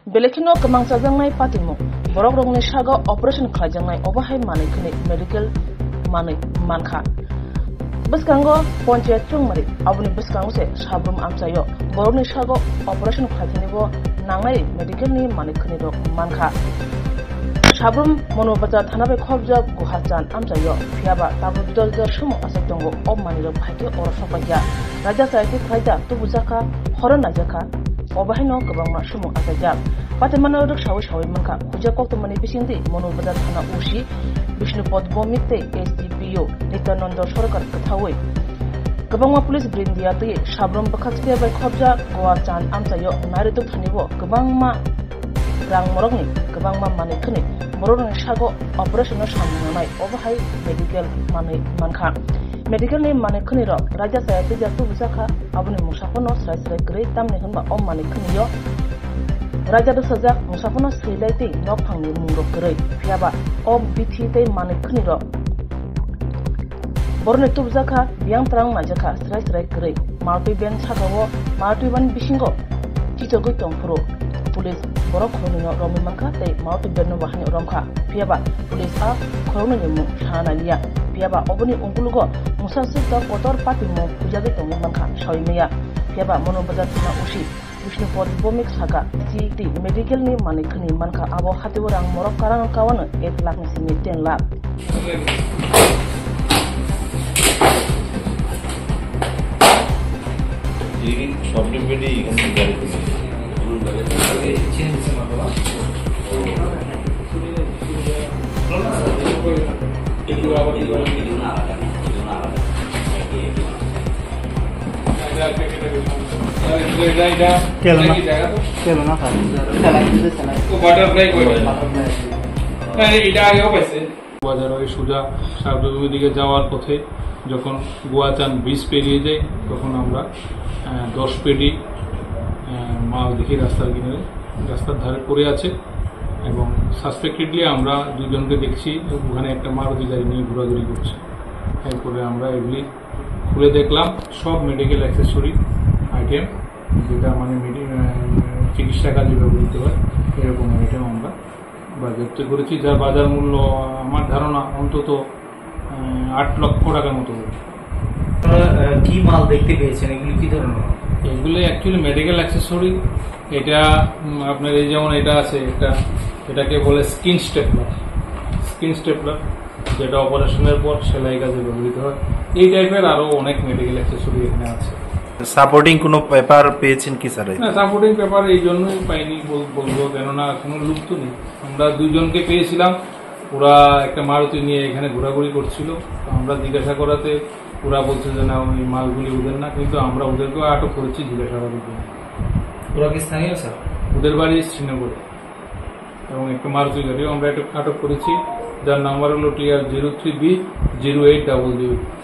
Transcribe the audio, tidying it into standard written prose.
Belekino kemang sajangnai patimu borok rongni sago operation khlajangnai obahai manikni medical manai mankha Biskango Pontiat Chungmari abuni biskango se sabrum amsayo borokni sago operation khlathinibo nangai medical ni manikni ro mankha Sabrum monobazar thanabe khobja guhajan amsayo phiaba tabu dol sumu asatongo obmani ro phaike orosopaya raja saiti khaida tubujaka horonajaka obahino gabangma sumu asajak patemano ro shawi manka khuja koktomani bisindi monobazar thana ushi Bishnupod Bomite SDPO Nityananda Sarkar Kathawai Gabangma Police Brindia te Sabrum Bakhatskia by Khobja Goa Chan Amsayo Narituk Thanibo Gabangma Rang Morogni Gabangma Manikni Moroni Shago Operational Shamnamai Overhigh Medical Mani Manka Medical name Manikni Rock Raja Sayati Jatu Visaka Abuni Musafono Sasre Great Tamnihamba Om Manikniyo Raja do Sajak Musafono Srilati no Pangni Muro Grey Piaba Om BT Day Manikniro Borne Tubzaka Yang Trang Majaka Stray Grey Marty Ben Sakawo Marty Van Bishingo Tito Gutom Pro Police Borok Honino Romi Manka Day Marty Ben Wahani Romka Piaba Police A Koronimo Shana Lia Piaba Obuni Ungulugo Musasita Kotor Patimo Kujagito Manka Shoimia Piaba Monobazana Ushi Bishnupod Bomik Saka CT Medical ni Manikni Manka Abo Hatiwarang Morok Karang Kawana 8 lakh ni 10 lakh Ini problem bedi kan dari বাজারে সোজা সাবরুমের দিকে যাওয়ার পথে যখন গোয়াচান bridge পেরিয়ে যায় তখন আমরা 10 পেডি মাল দেখি রাস্তার ধারে পড়ে আছে এবং সাসপেক্টেডলি আমরা দুজনকে দেখছি ওখানে একটা মারুতি গাড়ি নিয়ে ঘোরাঘুরি করছে এরপরে আমরা এগুলি খুলে দেখলাম সব মেডিকেল অ্যাক্সেসরি আইটেম যেটা মানে চিকিৎসা কাজে ব্যবহৃত হয় এরকম আইটেম আমরা বাজেয়াপ্ত করেছি যার বাজার মূল্য আমার ধারণা অন্তত 8 লক্ষ টাকার মতো হবে কি মাল দেখতে পেয়েছেন এগুলি কি ধরনের এগুলো অ্যাকচুয়ালি মেডিকেল অ্যাক্সেসরি এটা আপনার এই যেমন এটা আছে এটাকে বলে স্কিন স্টেপলার যেটা অপারেশনের পর সেলাই কাজে ব্যবহৃত হয় এই টাইপের আরো অনেক মেডিকেল অ্যাক্সেসরি এখানে আছে সাপোর্টিং কোনো পেপার পেয়েছেন কি স্যার না সাপোর্টিং পেপার এই জন্যই পাইনি বলবো কেননা কোনো লোক তো নেই আমরা দুইজনকে পেয়েছিলাম ওরা একটা মারুতি নিয়ে এখানে ঘোরাঘুরি করছিল আমরা জিজ্ঞাসা করাতে ওরা বলছে যে না ওই মালগুলি ওদের না কিন্তু আমরা ওদেরকেও আটক করেছি জিজ্ঞাসাবাদের জন্য ওরা কি স্থানীয় স্যার ওদের বাড়ি শ্রীনগরে এবং একটা মারুতি গাড়িও আমরা আটক করেছি যার নাম্বার হলো TR 03B 0800